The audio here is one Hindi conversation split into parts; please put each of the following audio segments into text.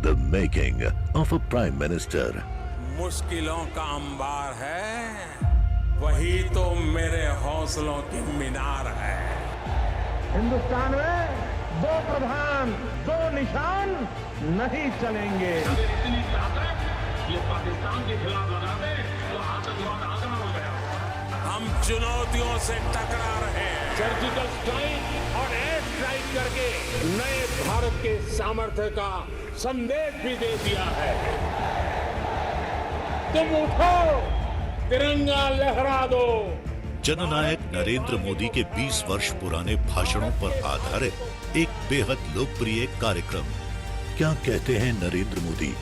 The making of a Prime Minister. मुश्किलों का अंबार है, वही तो मेरे हौसलों की मीनार है। हिंदुस्तान में दो प्रधान दो निशान नहीं चलेंगे। इतनी ताकत ये पाकिस्तान के खिलाफ लगा दे तो आतंकवाद आसान हो गया। हम चुनौतियों से टकरा रहे हैं। सर्जिकल स्ट्राइक और एयर स्ट्राइक करके नए भारत के सामर्थ्य का संदेश भी दे दिया है। तुम उठो, तिरंगा लहरा दो। जननायक नरेंद्र मोदी के 20 वर्ष पुराने भाषणों पर आधारित एक बेहद लोकप्रिय कार्यक्रम। क्या कहते हैं नरेंद्र मोदी?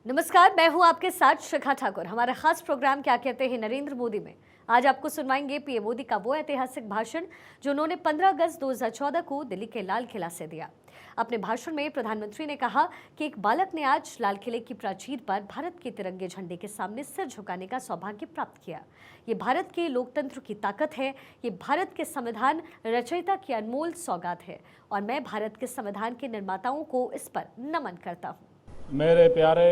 नमस्कार, मैं हूं आपके साथ शिखा ठाकुर। हमारा खास प्रोग्राम क्या कहते हैं नरेंद्र मोदी में आज आपको सुनवाएंगे पीएम मोदी का वो ऐतिहासिक भाषण जो उन्होंने 15 अगस्त 2014 को दिल्ली के लाल किला से दिया। अपने भाषण में प्रधानमंत्री ने कहा कि एक बालक ने आज लाल किले की प्राचीर पर भारत के तिरंगे झंडे के सामने सिर झुकाने का सौभाग्य प्राप्त किया। ये भारत के लोकतंत्र की ताकत है, ये भारत के संविधान रचयिता की अनमोल सौगात है और मैं भारत के संविधान के निर्माताओं को इस पर नमन करता हूँ। मेरे प्यारे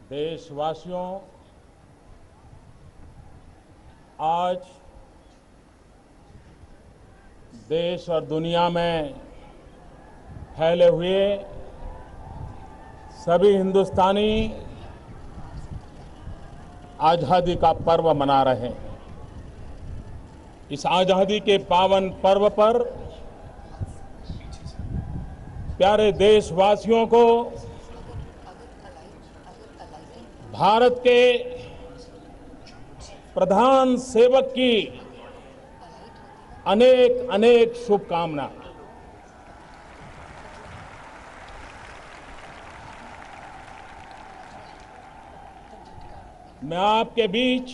देशवासियों, आज देश और दुनिया में फैले हुए सभी हिंदुस्तानी आजादी का पर्व मना रहे हैं। इस आजादी के पावन पर्व पर प्यारे देशवासियों को भारत के प्रधान सेवक की अनेक अनेक शुभकामना। मैं आपके बीच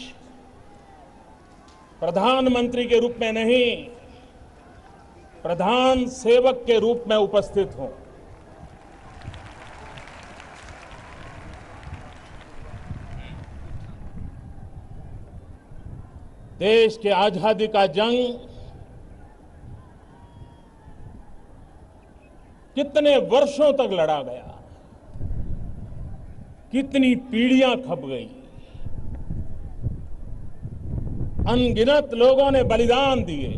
प्रधानमंत्री के रूप में नहीं, प्रधान सेवक के रूप में उपस्थित हूं। देश के आजादी का जंग कितने वर्षों तक लड़ा गया, कितनी पीढ़ियां खप गई, अनगिनत लोगों ने बलिदान दिए,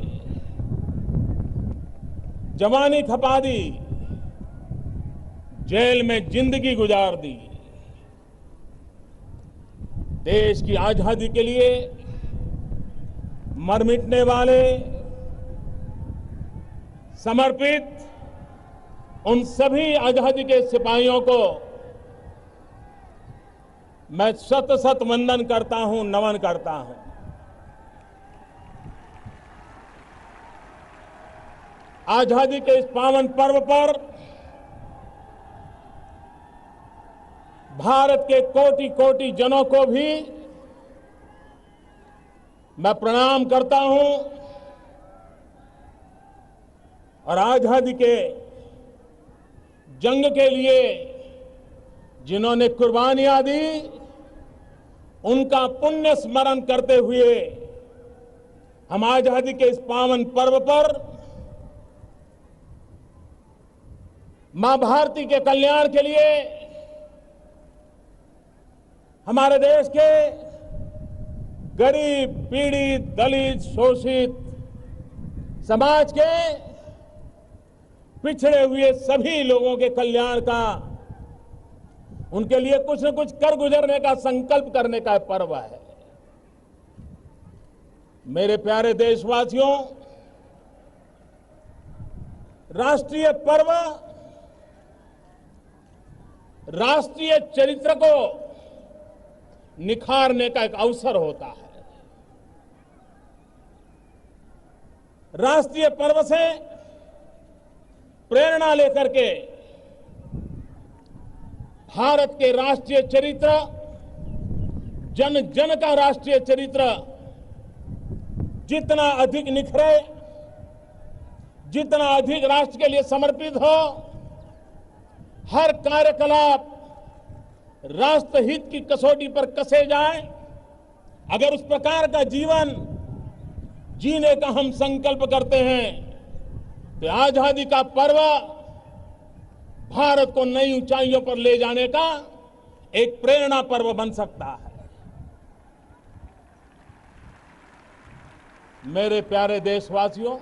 जवानी खपा दी, जेल में जिंदगी गुजार दी। देश की आजादी के लिए मर मिटने वाले, समर्पित उन सभी आजादी के सिपाहियों को मैं शत शत वंदन करता हूं, नमन करता हूं। आजादी के इस पावन पर्व पर भारत के कोटि कोटि जनों को भी मैं प्रणाम करता हूं और आजादी के जंग के लिए जिन्होंने कुर्बानियां दी उनका पुण्य स्मरण करते हुए हम आजादी के इस पावन पर्व पर मां भारती के कल्याण के लिए हमारे देश के गरीब, पीड़ित, दलित, शोषित समाज के पिछड़े हुए सभी लोगों के कल्याण का, उनके लिए कुछ न कुछ कर गुजरने का संकल्प करने का पर्व है। मेरे प्यारे देशवासियों, राष्ट्रीय पर्व राष्ट्रीय चरित्र को निखारने का एक अवसर होता है। राष्ट्रीय पर्व से प्रेरणा लेकर के भारत के राष्ट्रीय चरित्र, जन जन का राष्ट्रीय चरित्र जितना अधिक निखरे, जितना अधिक राष्ट्र के लिए समर्पित हो, हर कार्यकलाप राष्ट्रहित की कसौटी पर कसे जाए, अगर उस प्रकार का जीवन जीने का हम संकल्प करते हैं तो आजादी का पर्व भारत को नई ऊंचाइयों पर ले जाने का एक प्रेरणा पर्व बन सकता है। मेरे प्यारे देशवासियों,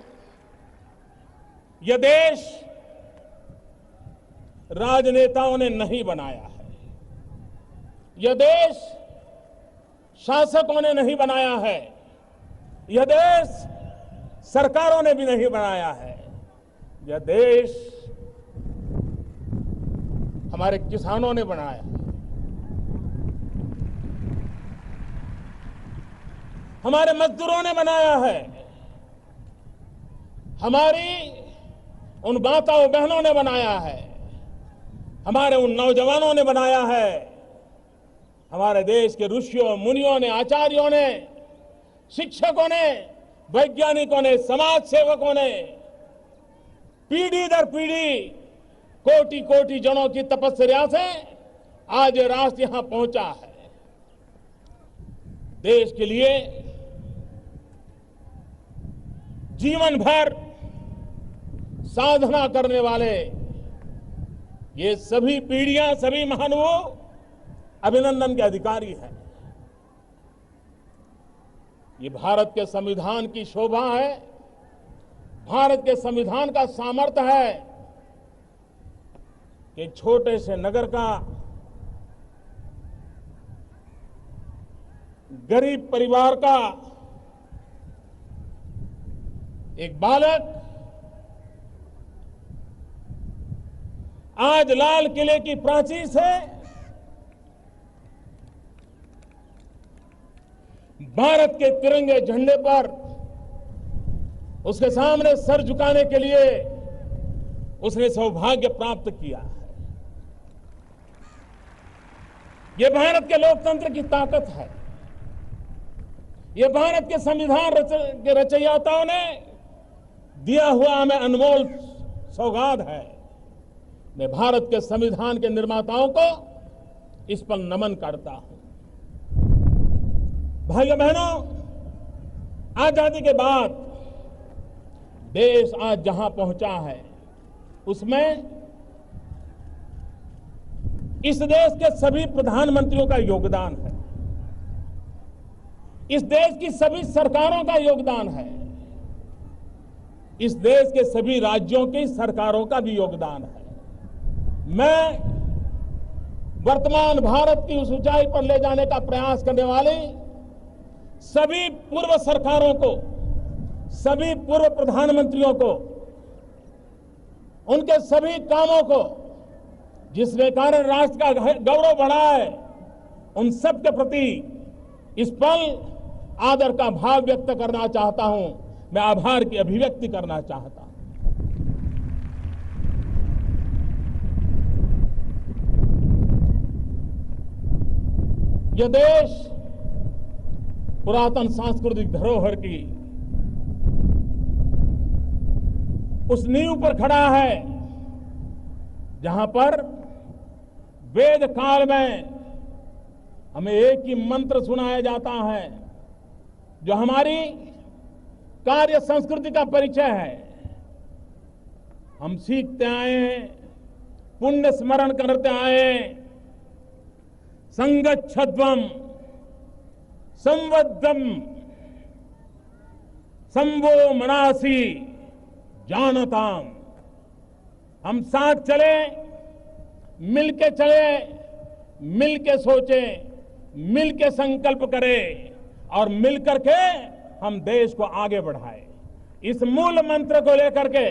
यह देश राजनेताओं ने नहीं बनाया है, यह देश शासकों ने नहीं बनाया है, यह देश सरकारों ने भी नहीं बनाया है। यह देश हमारे किसानों ने बनाया है, हमारे मजदूरों ने बनाया है, हमारी उन माताओं बहनों ने बनाया है, हमारे उन नौजवानों ने बनाया है, हमारे देश के ऋषियों मुनियों ने, आचार्यों ने, शिक्षकों ने, वैज्ञानिकों ने, समाज सेवकों ने पीढ़ी दर पीढ़ी कोटि कोटि जनों की तपस्या से आज ये राष्ट्र यहां पहुंचा है। देश के लिए जीवन भर साधना करने वाले ये सभी पीढ़ियां, सभी महानुभाव अभिनंदन के अधिकारी हैं। ये भारत के संविधान की शोभा है, भारत के संविधान का सामर्थ्य है कि छोटे से नगर का गरीब परिवार का एक बालक आज लाल किले की प्राचीर से भारत के तिरंगे झंडे पर उसके सामने सर झुकाने के लिए उसने सौभाग्य प्राप्त किया है। यह भारत के लोकतंत्र की ताकत है, यह भारत के संविधान के रचयिताओं ने दिया हुआ हमें अनमोल सौगात है। मैं भारत के संविधान के निर्माताओं को इस पर नमन करता हूं। भाइयों बहनों, आजादी के बाद देश आज जहां पहुंचा है उसमें इस देश के सभी प्रधानमंत्रियों का योगदान है, इस देश की सभी सरकारों का योगदान है, इस देश के सभी राज्यों की सरकारों का भी योगदान है। मैं वर्तमान भारत की उस ऊंचाई पर ले जाने का प्रयास करने वाले सभी पूर्व सरकारों को, सभी पूर्व प्रधानमंत्रियों को, उनके सभी कामों को जिसके कारण राष्ट्र का गौरव बढ़ा है, उन सब के प्रति इस पल आदर का भाव व्यक्त करना चाहता हूं। मैं आभार की अभिव्यक्ति करना चाहता हूं। यह देश पुरातन सांस्कृतिक धरोहर की उस नींव पर खड़ा है जहां पर वेद काल में हमें एक ही मंत्र सुनाया जाता है जो हमारी कार्य संस्कृति का परिचय है। हम सीखते आए हैं, पुण्य स्मरण करते आए हैं, संगच्छध्वम संवद्धम संवो मनासी जानताम। हम साथ चले, मिलके चले, मिलके सोचे, मिलके संकल्प करें और मिलकर के हम देश को आगे बढ़ाएं। इस मूल मंत्र को लेकर के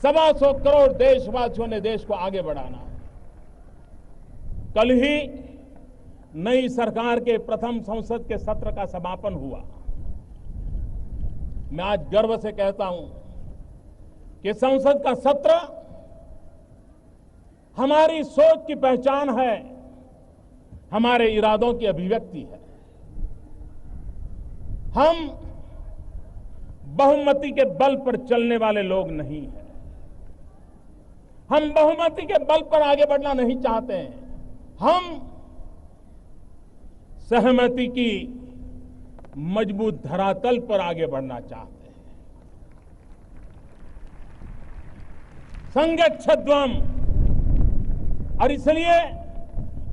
125 करोड़ देशवासियों ने देश को आगे बढ़ाना है। कल ही नई सरकार के प्रथम संसद के सत्र का समापन हुआ। मैं आज गर्व से कहता हूं कि संसद का सत्र हमारी सोच की पहचान है, हमारे इरादों की अभिव्यक्ति है। हम बहुमति के बल पर चलने वाले लोग नहीं हैं। हम बहुमति के बल पर आगे बढ़ना नहीं चाहते हैं। हम सहमति की मजबूत धरातल पर आगे बढ़ना चाहते हैं। संगच्छध्वम, और इसलिए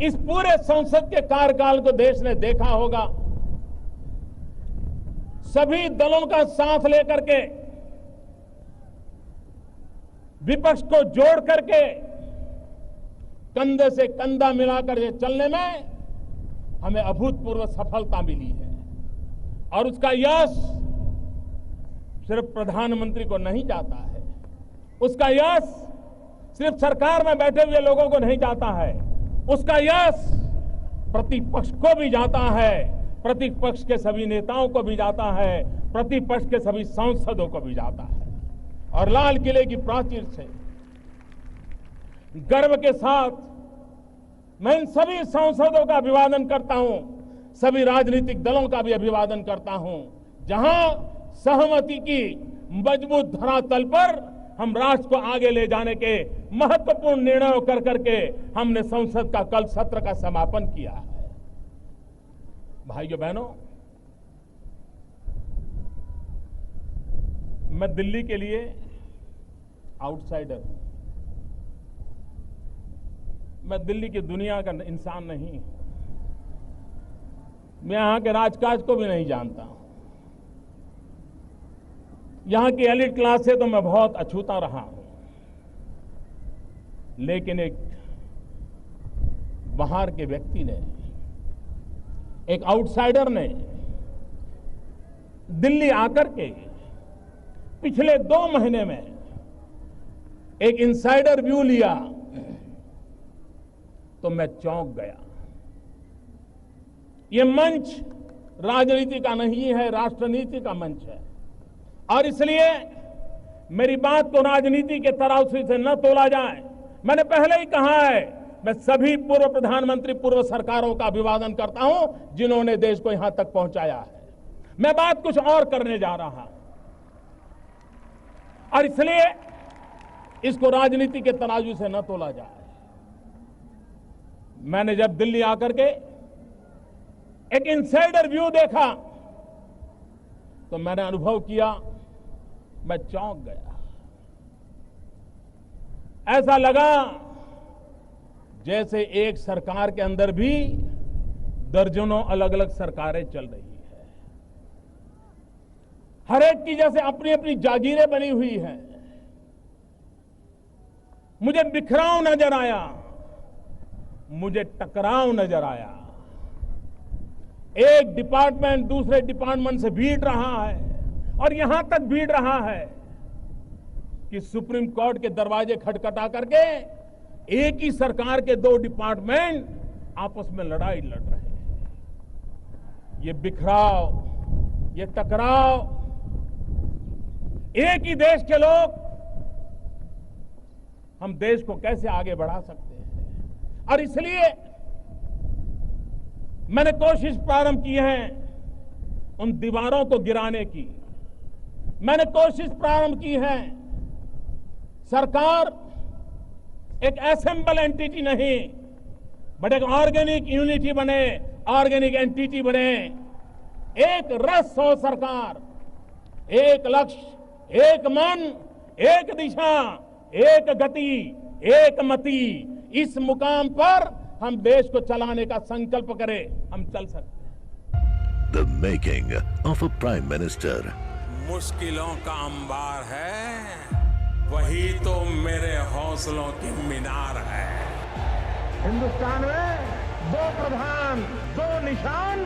इस पूरे संसद के कार्यकाल को देश ने देखा होगा, सभी दलों का साथ लेकर के, विपक्ष को जोड़ करके, कंधे से कंधा मिलाकर के चलने में हमें अभूतपूर्व सफलता मिली है। और उसका यश सिर्फ प्रधानमंत्री को नहीं जाता है, उसका यश सिर्फ सरकार में बैठे हुए लोगों को नहीं जाता है, उसका यश प्रतिपक्ष को भी जाता है, प्रतिपक्ष के सभी नेताओं को भी जाता है, प्रतिपक्ष के सभी सांसदों को भी जाता है। और लाल किले की प्राचीर से गर्व के साथ मैं इन सभी सांसदों का अभिवादन करता हूं, सभी राजनीतिक दलों का भी अभिवादन करता हूं, जहां सहमति की मजबूत धरातल पर हम राष्ट्र को आगे ले जाने के महत्वपूर्ण निर्णयों कर करके हमने संसद का कल सत्र का समापन किया है। भाइयों बहनों, मैं दिल्ली के लिए आउटसाइडर हूं, मैं दिल्ली की दुनिया का इंसान नहीं हूं, मैं यहां के राजकाज को भी नहीं जानता हूं, यहां की एलिट क्लास से तो मैं बहुत अछूता रहा हूं, लेकिन एक बाहर के व्यक्ति ने, एक आउटसाइडर ने दिल्ली आकर के पिछले 2 महीने में एक इनसाइडर व्यू लिया तो मैं चौंक गया। ये मंच राजनीति का नहीं है, राष्ट्रनीति का मंच है, और इसलिए मेरी बात को राजनीति के तराजू से न तोला जाए। मैंने पहले ही कहा है, मैं सभी पूर्व प्रधानमंत्री, पूर्व सरकारों का अभिवादन करता हूं जिन्होंने देश को यहां तक पहुंचाया है। मैं बात कुछ और करने जा रहा हूं, और इसलिए इसको राजनीति के तराजू से न तोला जाए। मैंने जब दिल्ली आकर के एक इनसाइडर व्यू देखा तो मैंने अनुभव किया, मैं चौंक गया। ऐसा लगा जैसे एक सरकार के अंदर भी दर्जनों अलग अलग सरकारें चल रही है, हर एक की जैसे अपनी अपनी जागीरें बनी हुई हैं। मुझे बिखराव नजर आया, मुझे टकराव नजर आया। एक डिपार्टमेंट दूसरे डिपार्टमेंट से भीड़ रहा है, और यहां तक भीड़ रहा है कि सुप्रीम कोर्ट के दरवाजे खटखटा करके एक ही सरकार के 2 डिपार्टमेंट आपस में लड़ाई लड़ रहे हैं। ये बिखराव, ये टकराव, एक ही देश के लोग हम देश को कैसे आगे बढ़ा सकते हैं। और इसलिए मैंने कोशिश प्रारंभ की है उन दीवारों को गिराने की। मैंने कोशिश प्रारंभ की है, सरकार एक असेंबल एंटिटी नहीं बट एक ऑर्गेनिक यूनिटी बने, ऑर्गेनिक एंटिटी बने। एक रस हो सरकार, एक लक्ष्य, एक मन, एक दिशा, एक गति, एक मति। इस मुकाम पर हम देश को चलाने का संकल्प करें, हम चल सकते हैं। The making of a Prime Minister. मुश्किलों का अंबार है, वही तो मेरे हौसलों की मीनार है। हिंदुस्तान में 2 प्रधान, 2 निशान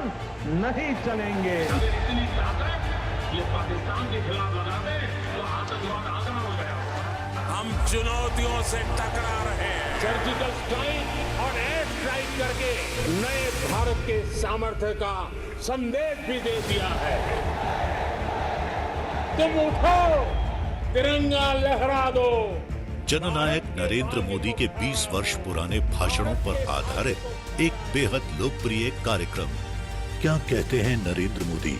नहीं चलेंगे। इतनी ताकत ये पाकिस्तान के खिलाफ लगा दे तो आतंकवाद आगना हो गया। हम चुनौतियों से टकरा रहे हैं, सर्जिकल स्ट्राइक और एयर स्ट्राइक करके नए भारत के सामर्थ्य का संदेश भी दे दिया है। तुम उठो, तिरंगा लहरा दो। जननायक नरेंद्र मोदी के 20 वर्ष पुराने भाषणों पर आधारित एक बेहद लोकप्रिय कार्यक्रम क्या कहते हैं नरेंद्र मोदी